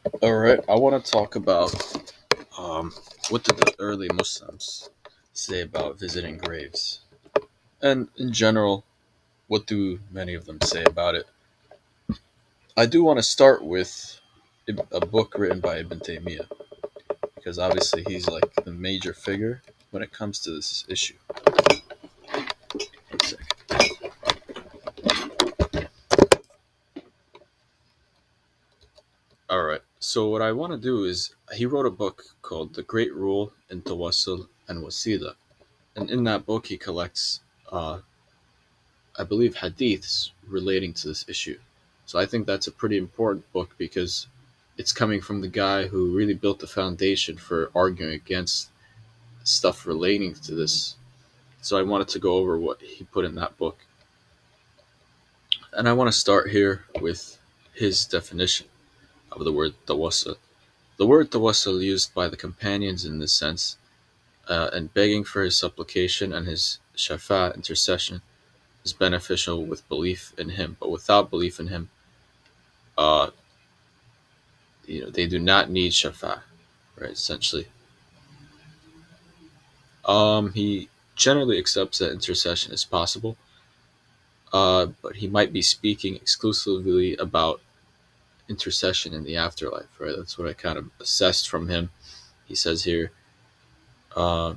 All right, I want to talk about what did the early Muslims say about visiting graves, and in general, what do many of them say about it. I do want to start with a book written by Ibn Taymiyyah because obviously he's like the major figure when it comes to this issue. One second. All right. So what I want to do is he wrote a book called The Great Rule in Tawassul and Wasila, and in that book he collects, I believe, hadiths relating to this issue. So I think that's a pretty important book because it's coming from the guy who really built the foundation for arguing against stuff relating to this. So I wanted to go over what he put in that book. And I want to start here with his definition of the word tawassul. The word tawassul used by the companions in this sense, and begging for his supplication and his shafa intercession is beneficial with belief in him, but without belief in him, uh, they do not need shafa, right? Essentially, he generally accepts that intercession is possible, but he might be speaking exclusively about intercession in the afterlife, right? That's what I kind of assessed from him. He says here, uh,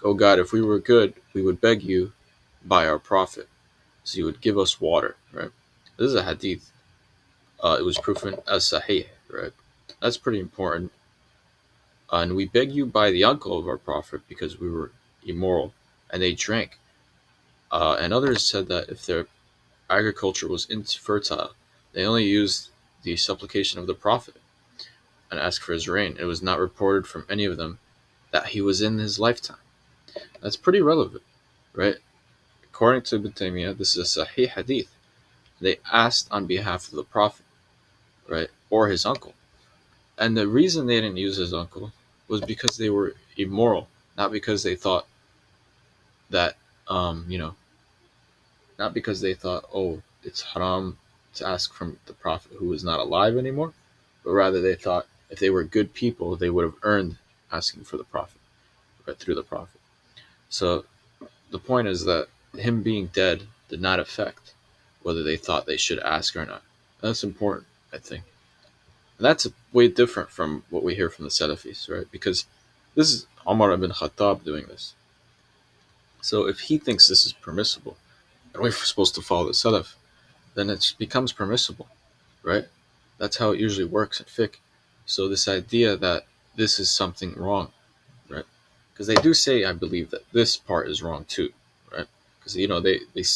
"Oh God, if we were good, we would beg you by our prophet, so you would give us water." Right? This is a hadith. It was proven as sahih, right? That's pretty important. And we beg you by the uncle of our prophet because we were immoral, and they drank. And others said that if their agriculture was infertile, they only used the supplication of the prophet and asked for his rain. It was not reported from any of them that he was in his lifetime. That's pretty relevant, right? According to Ibn Taymiyyah, this is a Sahih hadith. They asked on behalf of the Prophet, right, or his uncle. And the reason they didn't use his uncle was because they were immoral, not because they thought that, um, you know, not because they thought, oh, it's haram to ask from the Prophet who is not alive anymore, but rather they thought if they were good people, they would have earned asking for the Prophet, right, through the Prophet. So the point is that him being dead did not affect whether they thought they should ask or not. That's important, I think. And that's way different from what we hear from the Salafis, right? Because this is Umar ibn Khattab doing this. So if he thinks this is permissible, and we're supposed to follow the Salaf, then it becomes permissible, right? That's how it usually works in fiqh. So this idea that this is something wrong, right? Because they do say, I believe, that this part is wrong too, right? Because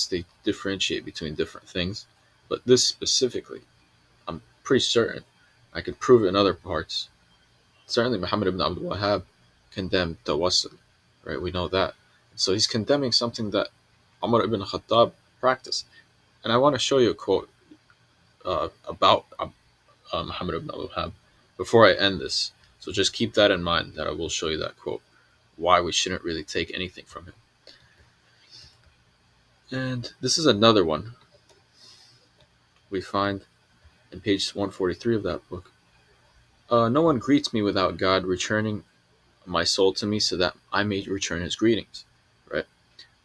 they differentiate between different things, but this specifically, I'm pretty certain I could prove it in other parts. Certainly, Muhammad ibn Abdul Wahhab condemned tawassul, right? We know that. So he's condemning something that Umar ibn Khattab practiced. And I want to show you a quote about Muhammad ibn Abdul Wahhab before I end this. So just keep that in mind that I will show you that quote, why we shouldn't really take anything from him. And this is another one we find in page 143 of that book. No one greets me without God returning my soul to me so that I may return his greetings. Right?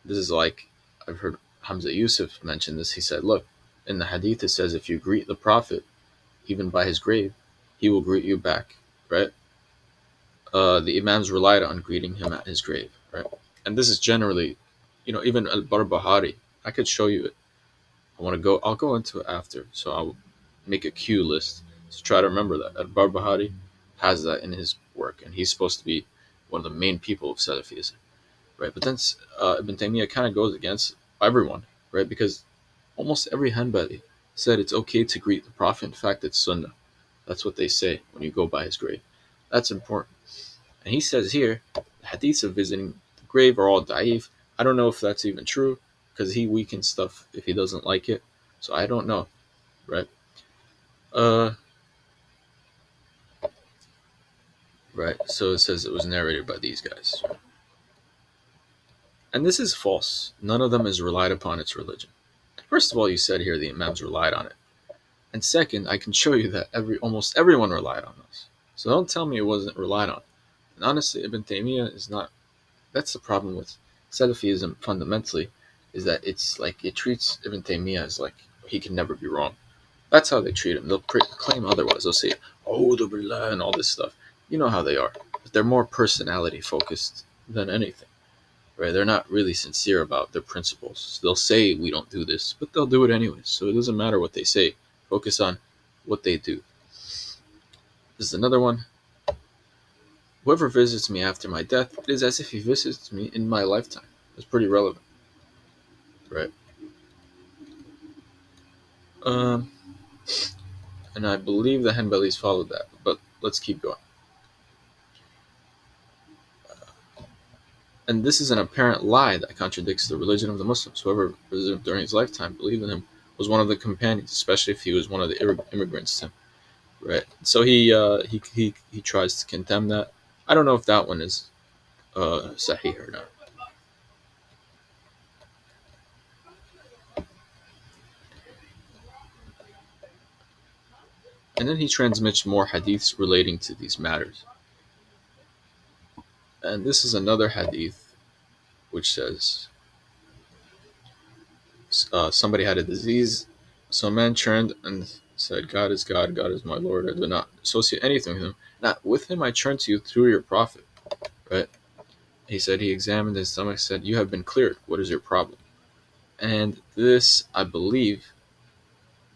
This is like, I've heard Hamza Yusuf mention this. He said, look, in the hadith it says if you greet the Prophet, even by his grave, he will greet you back. Right? The Imams relied on greeting him at his grave. Right? And this is generally, even Al Barbahari, I could show you it. I'll go into it after. So I'll make a cue list to try to remember that. Al Barbahari has that in his work, and he's supposed to be one of the main people of Salafism, right? But then Ibn Taymiyyah kind of goes against everyone, right? Because almost every Hanbali said it's okay to greet the Prophet. In fact, it's Sunnah. That's what they say when you go by his grave. That's important. And he says here, the hadiths of visiting the grave are all da'if. I don't know if that's even true because he weakens stuff if he doesn't like it. So I don't know, right? Uh, right. So it says it was narrated by these guys. And this is false. None of them is relied upon its religion. First of all, you said here the Imams relied on it. And second, I can show you that almost everyone relied on this. So don't tell me it wasn't relied on. And honestly, Ibn Taymiyyah is not. That's the problem with Salafism fundamentally, is that it's like it treats Ibn Taymiyyah as like he can never be wrong. That's how they treat him. They'll claim otherwise. They'll say, "Oh, the billah" and all this stuff. You know how they are. But they're more personality focused than anything, right? They're not really sincere about their principles. They'll say we don't do this, but they'll do it anyways. So it doesn't matter what they say. Focus on what they do. This is another one. Whoever visits me after my death, it is as if he visits me in my lifetime. It's pretty relevant, right? Um, and I believe the Hanbalis followed that, but let's keep going. And this is an apparent lie that contradicts the religion of the Muslims. Whoever visited him during his lifetime, believed in him, was one of the companions, especially if he was one of the immigrants to him, right? So he tries to condemn that. I don't know if that one is sahih or not. And then he transmits more hadiths relating to these matters. And this is another hadith which says somebody had a disease. So a man turned and said, God is God, God is my Lord. I do not associate anything with him. Not with him I turn to you through your prophet. Right? He said he examined his stomach, said, you have been cleared. What is your problem? And this, I believe,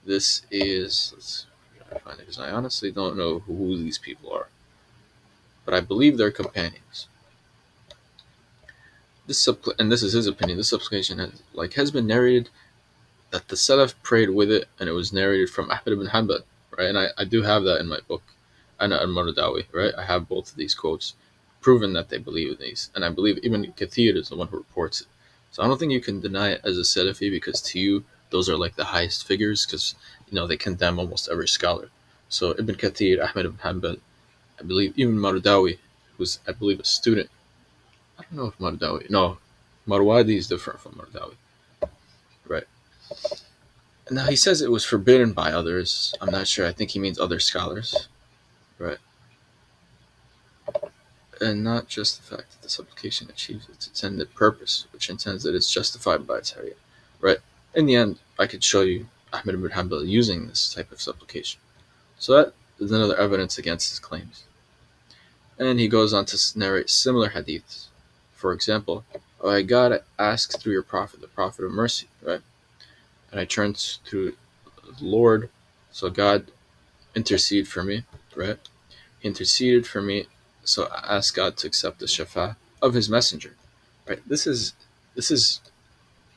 this is, let's try to find it because I honestly don't know who these people are. But I believe they're companions. And this is his opinion. This supplication has been narrated that the Salaf prayed with it, and it was narrated from Ahmed ibn Hanbal, right? And I do have that in my book, Ana al-Mardawi, right? I have both of these quotes, proven that they believe in these. And I believe Ibn Kathir is the one who reports it. So I don't think you can deny it as a Salafi, because to you, those are like the highest figures, because, they condemn almost every scholar. So Ibn Kathir, Ahmed ibn Hanbal, I believe even Mardawi, who's, I believe, a student. I don't know if Mardawi, no, Marwadi is different from Mardawi, right? Now he says it was forbidden by others. I'm not sure. I think he means other scholars, right? And not just the fact that the supplication achieves its intended purpose, which intends that it's justified by its area, right? In the end, I could show you Ahmed ibn Hanbal using this type of supplication. So that is another evidence against his claims. And he goes on to narrate similar hadiths. For example, I God asked through your prophet, the prophet of mercy, right? And I turned to the Lord, so God intercede for me, right? He interceded for me, so I asked God to accept the shafa of His messenger, right? This is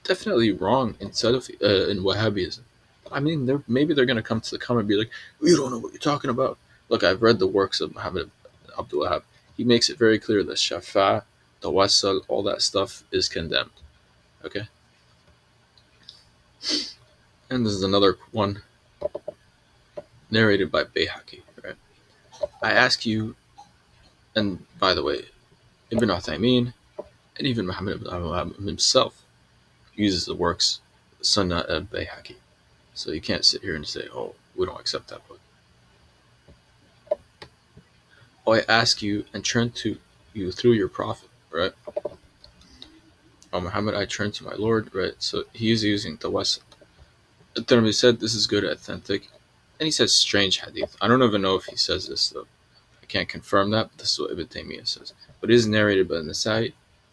definitely wrong in Salafi, in Wahhabism. I mean, maybe they're gonna come to the comment and be like, "You don't know what you're talking about." Look, I've read the works of Muhammad Abdul Wahhab. He makes it very clear that shafa, tawassal, all that stuff is condemned. Okay, and this is another one narrated by Bayhaqi, right? I ask you, and by the way, Ibn Uthaymeen and even Muhammad ibn Abdul Wahhab himself uses the works Sunnah al-Bayhaqi. So you can't sit here and say, oh, we don't accept that book. Oh, I ask you and turn to you through your prophet, right? Oh, Muhammad, I turn to my Lord, right? So he's using the West. At-Tirmidhi said this is good, authentic. And he says strange hadith. I don't even know if he says this, though. I can't confirm that, but this is what Ibn Taymiyyah says. But it is narrated by Nasai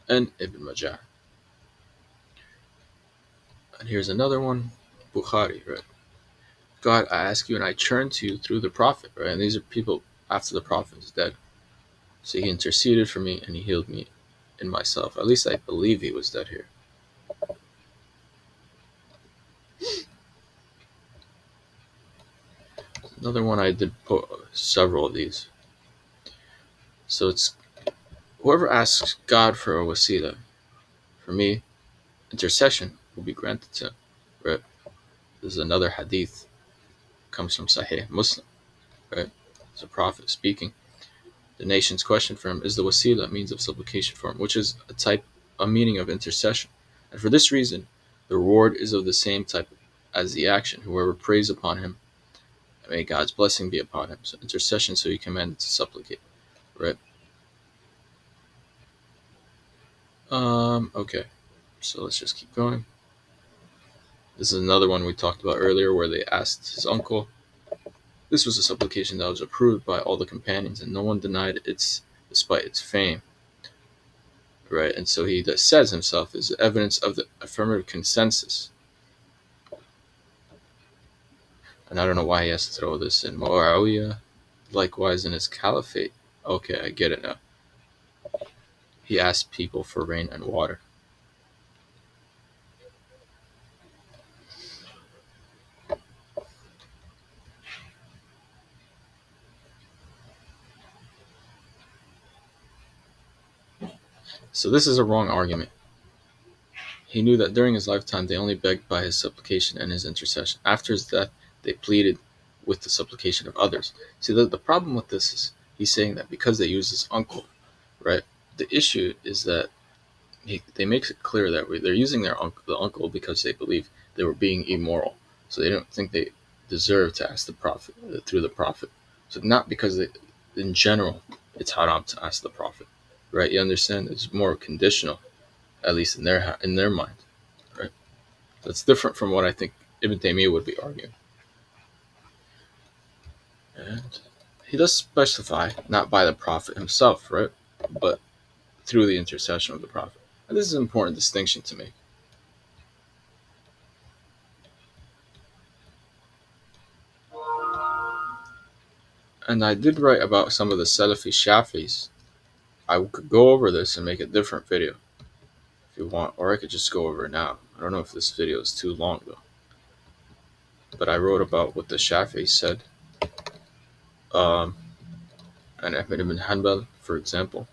and Ibn Majah. And here's another one, Bukhari, right? God, I ask you, and I turn to you through the prophet, right? And these are people after the prophet is dead. So he interceded for me, and he healed me in myself. At least I believe he was dead here. Another one I did several of these. So it's whoever asks God for a wasila, for me, intercession will be granted to him. Right? This is another hadith, comes from Sahih Muslim. Right? It's a prophet speaking. The nation's question for him is the wasila, means of supplication for him, which is a meaning of intercession. And for this reason, the reward is of the same type as the action. Whoever prays upon him May God's blessing be upon him. So intercession, so he commanded to supplicate, right? Okay. So let's just keep going. This is another one we talked about earlier where they asked his uncle. This was a supplication that was approved by all the companions, and no one denied its despite its fame, right? And so he that says himself is evidence of the affirmative consensus. And I don't know why he has to throw this in. Muawiyah, likewise in his caliphate. Okay, I get it now. He asked people for rain and water. So this is a wrong argument. He knew that during his lifetime they only begged by his supplication and his intercession. After his death, they pleaded with the supplication of others. See, the problem with this is he's saying that because they use his uncle, right? The issue is that they makes it clear that they're using the uncle because they believe they were being immoral. So they don't think they deserve to ask the prophet through the prophet. So not because in general it's haram to ask the prophet, right? You understand? It's more conditional, at least in their mind, right? That's different from what I think Ibn Taymiyyah would be arguing. And he does specify not by the prophet himself, right, but through the intercession of the prophet. And this is an important distinction to make. And I did write about some of the Salafi Shafis. I could go over this and make a different video if you want, or I could just go over it now. I don't know if this video is too long though. But I wrote about what the Shafis said. And Ahmed ibn Hanbal, for example.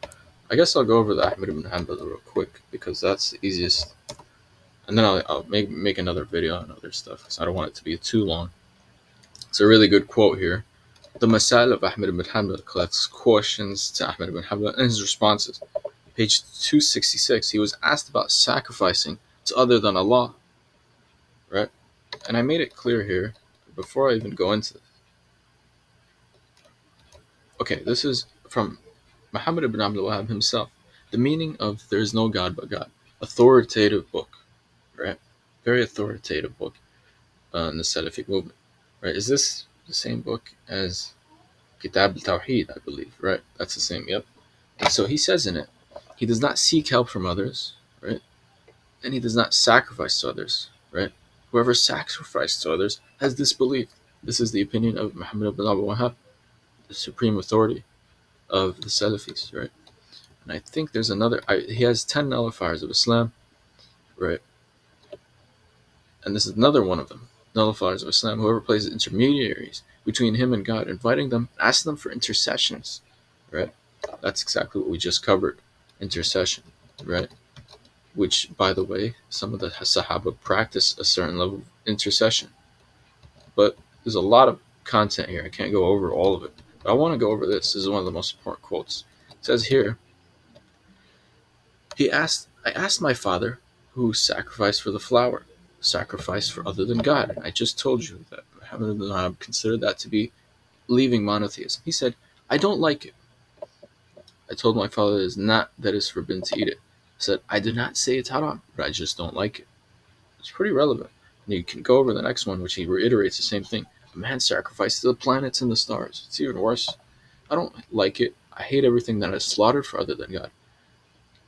I guess I'll go over the Ahmed ibn Hanbal real quick because that's the easiest. And then I'll make another video on other stuff because I don't want it to be too long. It's a really good quote here. The Masail of Ahmed ibn Hanbal collects questions to Ahmed ibn Hanbal and his responses. Page 266, he was asked about sacrificing to other than Allah, right? And I made it clear here before I even go into this. Okay, this is from Muhammad ibn Abdul Wahhab himself. The meaning of there is no God but God. Authoritative book, right? Very authoritative book in the Salafi movement, right? Is this the same book as Kitab al-Tawheed, I believe, right? That's the same, yep. And so he says in it, he does not seek help from others, right? And he does not sacrifice to others, right? Whoever sacrificed to others has disbelieved. This is the opinion of Muhammad ibn Abdul Wahhab, the supreme authority of the Salafis, right? And I think there's another, he has 10 nullifiers of Islam, right? And this is another one of them, nullifiers of Islam. Whoever places intermediaries between him and God, inviting them, asking them for intercessions, right? That's exactly what we just covered, intercession, right? Which, by the way, some of the Sahaba practice a certain level of intercession. But there's a lot of content here. I can't go over all of it. But I want to go over this. This is one of the most important quotes. It says here, I asked my father, who sacrificed for the flower, sacrificed for other than God. And I just told you that Muhammad ibn Wahhab considered that to be leaving monotheism. He said, I don't like it. I told my father it is not that it's forbidden to eat it. I said, I did not say it's haram, but I just don't like it. It's pretty relevant. And you can go over the next one, which he reiterates the same thing. A man sacrificed to the planets and the stars. It's even worse. I don't like it. I hate everything that is slaughtered for other than God.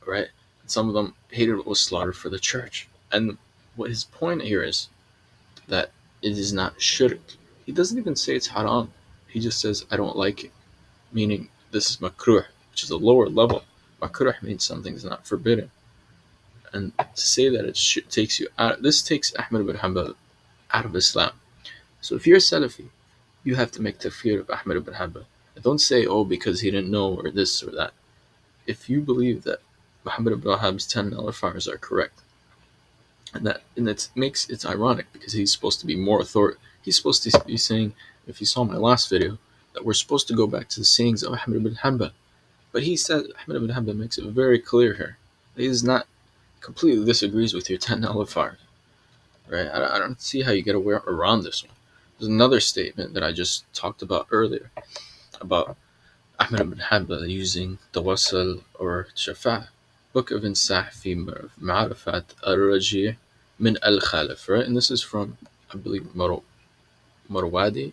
Right? And some of them hated what was slaughtered for the church. And what his point here is that it is not shirk. He doesn't even say it's haram. He just says, I don't like it. Meaning, this is makruh, which is a lower level. Makruh means something is not forbidden. And to say that it takes you out, this takes Ahmed ibn Hanbal out of Islam. So if you're a Salafi, you have to make takfir of Ahmed ibn Hanbal. And don't say, oh, because he didn't know or this or that. If you believe that Muhammad ibn Wahhab's 10 nullifiers are correct, and it makes it's ironic because he's supposed to be more authoritative. He's supposed to be saying, if you saw my last video, that we're supposed to go back to the sayings of Ahmed ibn Hanbal. But he said, Ahmed ibn Hanbal makes it very clear here. He is not completely disagrees with your 10 nullifiers. Right? I don't see how you get around this one. There's another statement that I just talked about earlier about Ahmed ibn Hanbal using tawassal or shafa. Book of Insah fi Ma'rifat al-Raji' min al-Khalif, right? And this is from, I believe, Marwadi.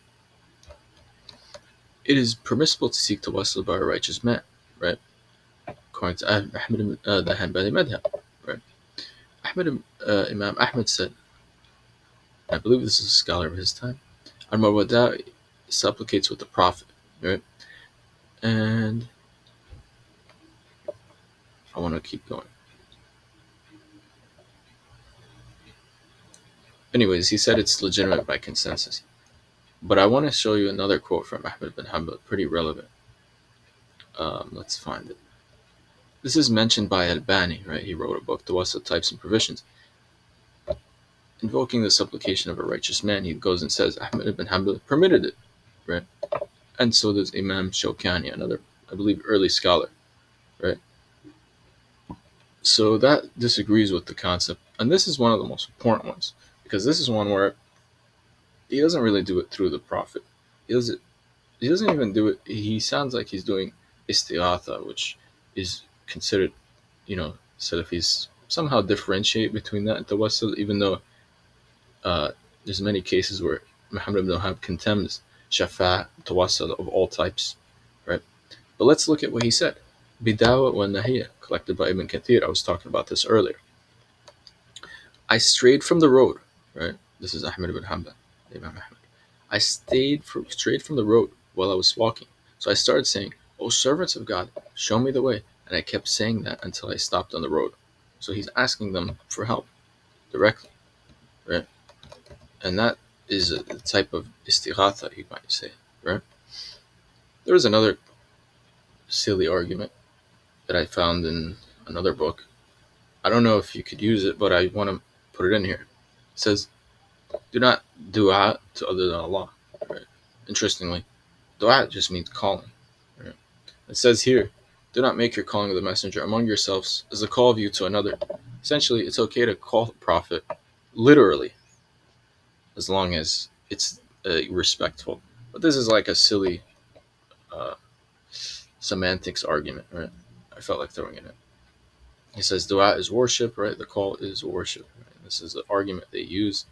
It is permissible to seek tawassul by a righteous man, right? According to Ahmed, the Hanbali madhab, right? Imam Ahmed said, I believe this is a scholar of his time, Al-Marwada supplicates with the Prophet, right? And I want to keep going. Anyways, he said it's legitimate by consensus. But I want to show you another quote from Ahmed bin Hanbal, pretty relevant. Let's find it. This is mentioned by Al-Bani, right? He wrote a book, Tawassul Types and Provisions. Invoking the supplication of a righteous man, he goes and says Ahmed ibn Hanbal permitted it, right? And so does Imam Shawkani, another, I believe, early scholar, right? So that disagrees with the concept. And this is one of the most important ones, because this is one where he doesn't really do it through the Prophet. He doesn't even do it. He sounds like he's doing istighatha, which is considered, Salafis somehow differentiate between that and tawassul, even though there's many cases where Muhammad ibn Wahab condemns shafa, tawassul of all types, right? But let's look at what he said. Bidawa wa Nahiya, collected by Ibn Kathir. I was talking about this earlier. I strayed from the road, right? This is Ahmed ibn Hanbal, Imam Ahmed. I strayed from the road while I was walking. So I started saying, O servants of God, show me the way. And I kept saying that until I stopped on the road. So he's asking them for help directly, right? And that is a type of istighatha, you might say, right? There's another silly argument that I found in another book. I don't know if you could use it, but I want to put it in here. It says, do not dua to other than Allah, right? Interestingly, dua just means calling, right? It says here, do not make your calling of the messenger among yourselves as a call of you to another. Essentially, it's okay to call the prophet literally, as long as it's respectful. But this is like a silly uh, semantics argument, right? I felt like throwing it in. He says dua is worship, right? The call is worship. Right? This is the argument they use.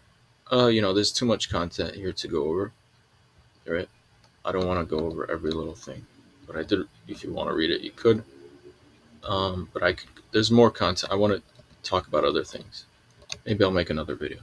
There's too much content here to go over, right? I don't want to go over every little thing, but I did. If you want to read it, you could. But there's more content. I want to talk about other things. Maybe I'll make another video.